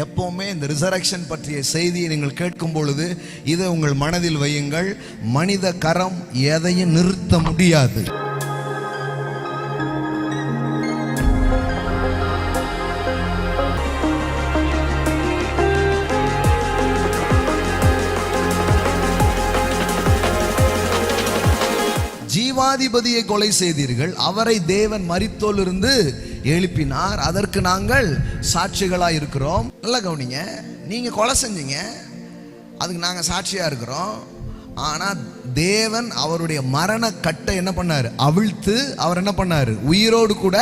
எப்பவுமே இந்த ரிசரக்ஷன் பற்றிய செய்தியை நீங்கள் கேட்கும் பொழுது இதை உங்கள் மனதில் வையுங்கள். மனித கரம் எதையும் நிறுத்த முடியாது. ஜீவாதிபதியை கொலை செய்தீர்கள், அவரை தேவன் மரித்தோலிருந்து எழுப்பினார், அதற்கு நாங்கள் சாட்சிகளாக இருக்கிறோம். நல்லா கவனிங்க, நீங்க கொலை செஞ்சீங்க, அதுக்கு நாங்க சாட்சியா இருக்கிறோம். ஆனா தேவன் அவருடைய மரண கட்டை என்ன பண்ணாரு? அவிழ்த்து அவர் என்ன பண்ணாரு? உயிரோடு கூட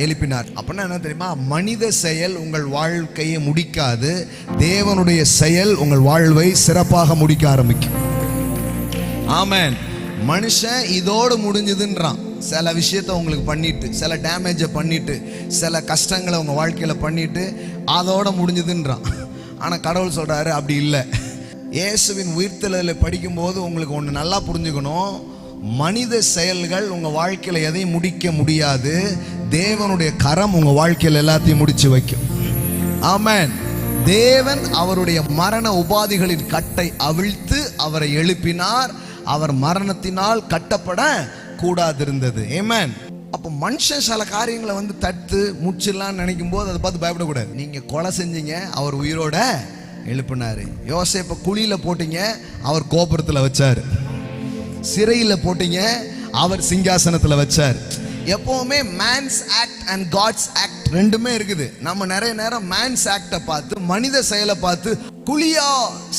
எழுப்பினார். அப்படின்னா என்ன தெரியுமா? மனித செயல் உங்கள் வாழ்க்கையை முடிக்காது, தேவனுடைய செயல் உங்கள் வாழ்வை சிறப்பாக முடிக்க ஆரம்பிக்கும். ஆமென். மனுஷன் இதோடு முடிஞ்சதுன்றான். சில விஷயத்தை உங்களுக்கு பண்ணிட்டு, சில டேமேஜை பண்ணிட்டு, சில கஷ்டங்களை உங்க வாழ்க்கையில பண்ணிட்டு அதோட முடிஞ்சதுன்றான். ஆனா கடவுள் சொல்றாரு அப்படி இல்லை. இயேசுவின் உயிர்த்தெழுதலை படிக்கும்போது உங்களுக்கு ஒன்று நல்லா புரிஞ்சுக்கணும். மனித செயல்கள் உங்க வாழ்க்கையில எதையும் முடிக்க முடியாது, தேவனுடைய கரம் உங்க வாழ்க்கையில எல்லாத்தையும் முடிச்சு வைக்கும். ஆமென். தேவன் அவருடைய மரண உபாதிகளின் கட்டை அவிழ்த்து அவரை எழுப்பினார். அவர் மரணத்தினால் கட்டப்பட கூடாதிருந்தது. ஆமென். அப்போ மனுஷன் சில காரியங்களை தடுத்து முச்சிடலான்னு நினைக்கும் போது அதை பார்த்து பயப்படக்கூடாது. நீங்க கொலை செஞ்சீங்க, அவர் உயிரோட எழுப்பினாரு. யோசேப்பை குழியில போட்டீங்க, அவர் கோபுரத்தில் வச்சாரு. சிறையில போட்டீங்க, அவர் சிங்காசனத்துல வச்சார். எப்பவுமே men's act and God's act ரெண்டுமே இருக்குது. நம்ம நிறைய நேரம் மேன்ஸ் ஆக்டை பார்த்து, மனித செயலை பார்த்து குழியா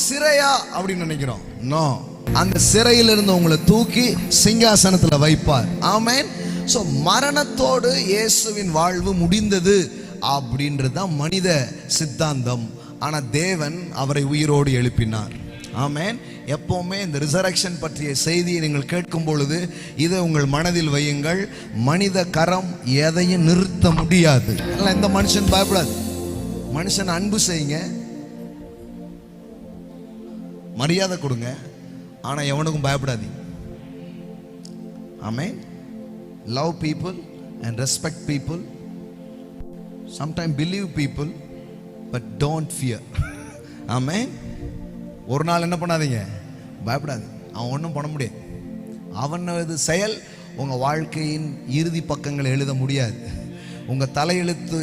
சிறையா அப்படின்னு நினைக்கிறோம். நோ, அந்த சிறையிலிருந்து உங்களை தூக்கி சிங்காசனத்துல வைப்பார். ஆமென். சோ மரணத்தோடு இயேசுவின் வாழ்வு முடிந்தது அப்படின்றது தான் மனித சித்தாந்தம். ஆனா தேவன் அவரை உயிரோடு எழுப்பினார். ஆமென். எப்பவுமே இந்த ரிசரக்ஷன் பற்றிய செய்தியை நீங்கள் கேட்கும் பொழுது இதை உங்கள் மனதில் வையுங்கள். மனித கரம் எதையும் நிறுத்த முடியாது. எந்த மனுஷன் பயப்படாது. மனுஷன் அன்பு செய்யுங்க, மரியாதை கொடுங்க, ஆனா எவனுக்கும் பயப்படாதீங்க. Amen. Love people and respect people. Sometime believe people but don't fear. Amen. ஒரு நாள் என்ன பண்ணாதீங்க? பயப்படாது. அவன் ஒன்றும் பண்ண முடியாது. அவனது செயல் உங்க வாழ்க்கையின் இறுதி பக்கங்களை எழுத முடியாது. உங்க தலையெழுத்து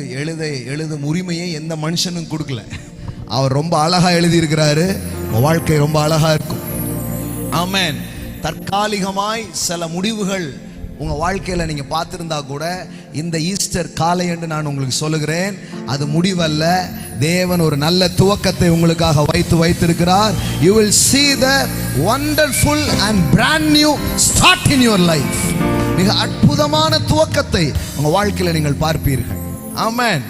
எழுதும் உரிமையை எந்த மனுஷனும் கொடுக்கல. அவர் ரொம்ப அழகா எழுதி இருக்கிறாரு. உங்க வாழ்க்கை ரொம்ப அழகா இருக்கும். ஆமென். தற்காலிகமாய் சில முடிவுகள் உங்க வாழ்க்கையில நீங்க பார்த்திருந்தா கூட இந்த ஈஸ்டர் காலை என்று நான் உங்களுக்கு சொல்லுகிறேன், அது முடிவல்ல. தேவன் ஒரு நல்ல துவக்கத்தை உங்களுக்காக வைத்திருக்கிறார். You will see the wonderful and brand new start in your life. மிக அற்புதமான துவக்கத்தை உங்க வாழ்க்கையில நீங்கள் பார்ப்பீர்கள். ஆமென்.